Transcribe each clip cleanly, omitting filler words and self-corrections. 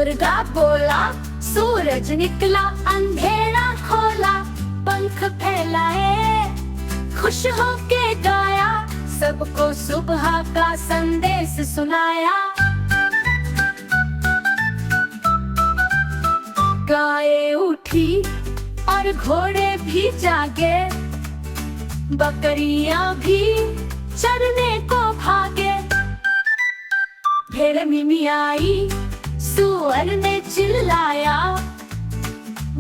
मुर्गा बोला, सूरज निकला, अंधेरा खोला, पंख फैलाए, खुश होके गाया, सबको सुबह का संदेश सुनाया। गाय उठी और घोड़े भी जागे, बकरियां भी चरने को भागे। फिर मिमी आई, सूअर ने चिल्लाया,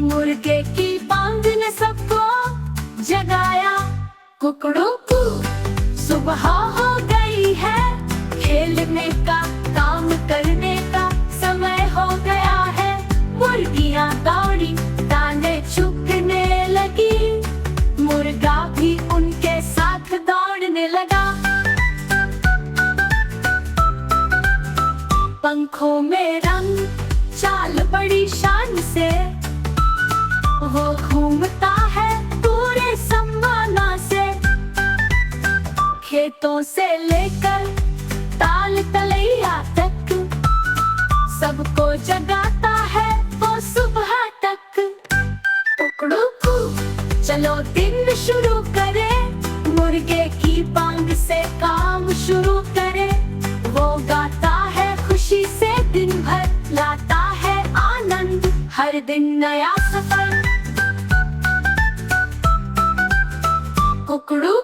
मुर्गे की बांग ने सबको जगाया। कुकड़ू सुबह हो गई है, खेलने का काम करने का समय हो गया है। मुर्गियां दौड़ी, दाने चुगने लगी, मुर्गा भी उनके साथ दौड़ने लगा। पंखों में रंग, चाल बड़ी शान से, वो घूमता है पूरे सम्माना से। खेतों से लेकर ताल तलैया तक, सबको जगाता है वो सुबह तक। कुकड़ू चलो दिन शुरू करे, मुर्गे की बांग से काम शुरू करे। वो गाता है खुशी से दिन भर, लाता है आनंद हर दिन नया सफर। कुकड़ू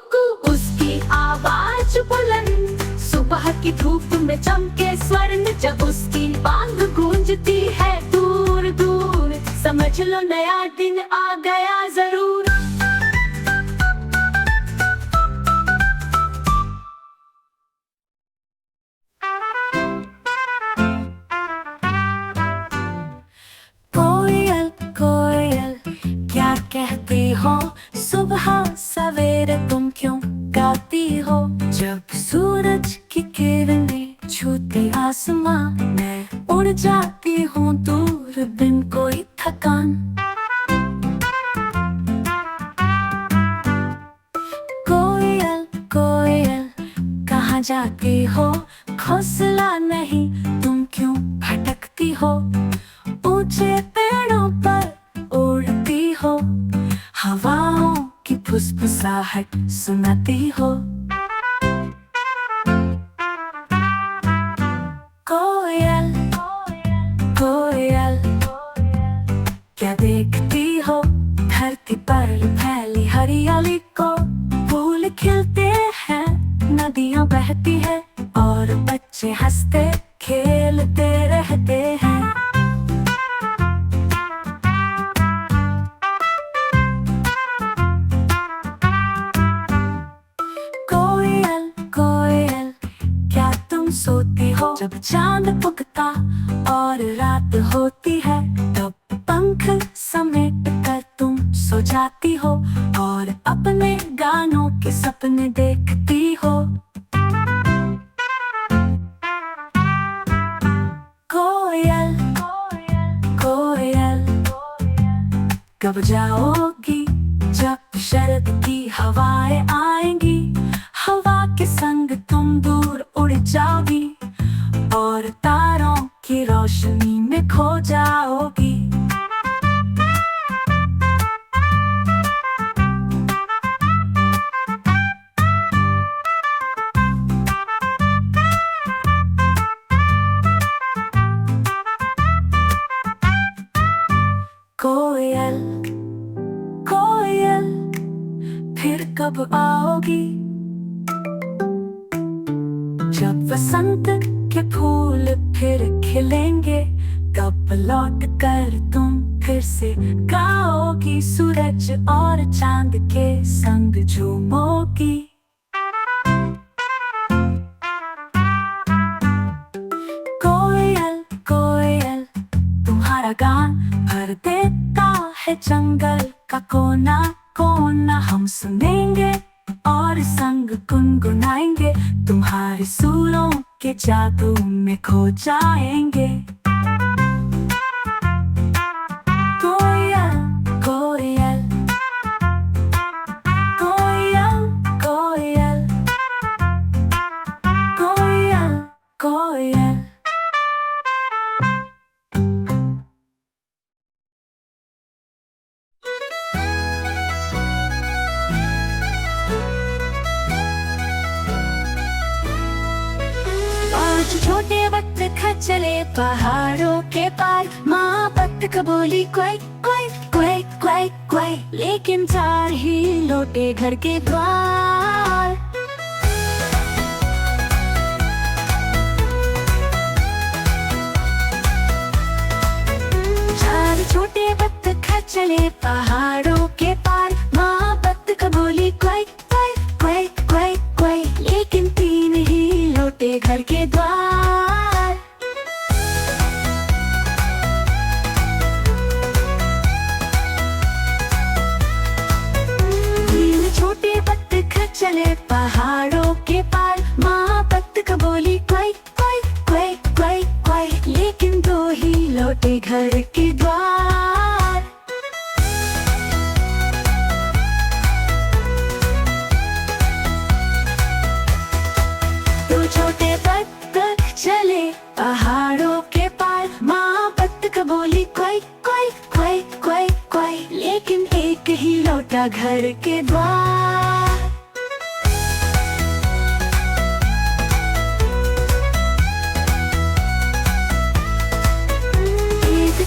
उसकी आवाज बुलंद, सुबह की धूप में चमके स्वर्ण। जब उसकी बांग गूंजती है दूर दूर, समझ लो नया दिन आ गया जरूर। कोयल कोयल क्या कहती हो, सुबह सवेरे तुम क्यों गाती हो। जब सूरज की किरणें छूती आसमां, मैं उड़ जाती हूँ दूर बिन कोई थकान। कोयल कोयल कहाँ जाती हो, घोंसला नहीं तुम क्यों भटकती हो। ऊंचे पेड़ों पर उड़ती हो, हवाओं की फुसफुसाहट सुनाती हो। कोयल कोयल क्या देखती हो, धरती पर फैली हरियाली को। फूल खिलते हैं, नदियाँ बहती है, और बच्चे हंसते खेलते रहते हैं। कोयल कोयल क्या तुम सोती हो, जब चांद उगता और रात होती है, तब पंख समेट कर तुम सो जाती हो, और अपने गानों के सपने देखती हो। कोयल कोयल कब जाओगी, जब शरद की हवाएं आएंगी। हवा के संग तुम दूर उड़ जाओगी, और तारों की रोशनी में खो जाओगी। कोयल कोयल फिर कब आओगी, जब वसंत के फूल फिर खिलेंगे। तब लौट कर तुम फिर से गाओगी, सूरज और चांद के संग झूमोगी। कोयल कोयल तुम्हारा गान भर देता है जंगल का कोना कोना। हम सुनेंगे और संग गुनगुनाएंगे, तुम्हारे सुरों के जादू में खो जाएंगे। कोयल कोयल कोयल कोयल कोयल कोयल छोटे बत्तख चले पहाड़ों के पार, माँ बत्तख बोली क्वाई क्वाई क्वाई क्वाई क्वाई, लेकिन 4 ही लौटे घर के द्वार। छोटे बत्तख चले पहाड़ों के पार, माँ बत्तख बोली क्वाई क्वाई क्वाई क्वाई क्वाई, लेकिन 3 ही लौटे घर के द्वार। छोटे बत्तख चले पहाड़ों के पार, माँ बत्तख बोली क्वाई क्वाई क्वाई क्वाई क्वाई, लेकिन 2 ही लौटे घर के द्वार। तो छोटे बत्तख चले पहाड़ों के पार, माँ बत्तख बोली क्वाई क्वाई क्वाई क्वाई क्वाई, लेकिन 1 ही लौटा घर के द्वार।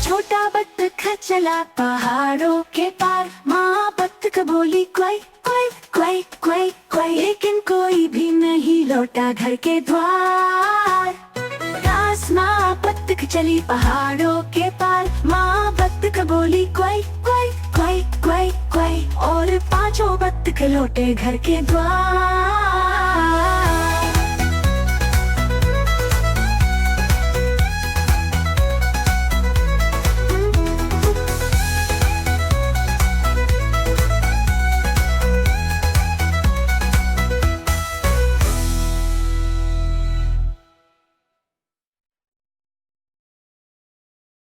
छोटा बत्तख चला पहाड़ों के पार, माँ बत्तख बोली क्वाई क्वाई क्वाई क्वाई क्वाई, लेकिन कोई भी नहीं लौटा घर के द्वार। माँ बत्तख चली पहाड़ों के पार, माँ बत्तख बोली क्वाई क्वाई क्वाई क्वाई क्वाई, और 5 बत्तख लौटे घर के द्वार।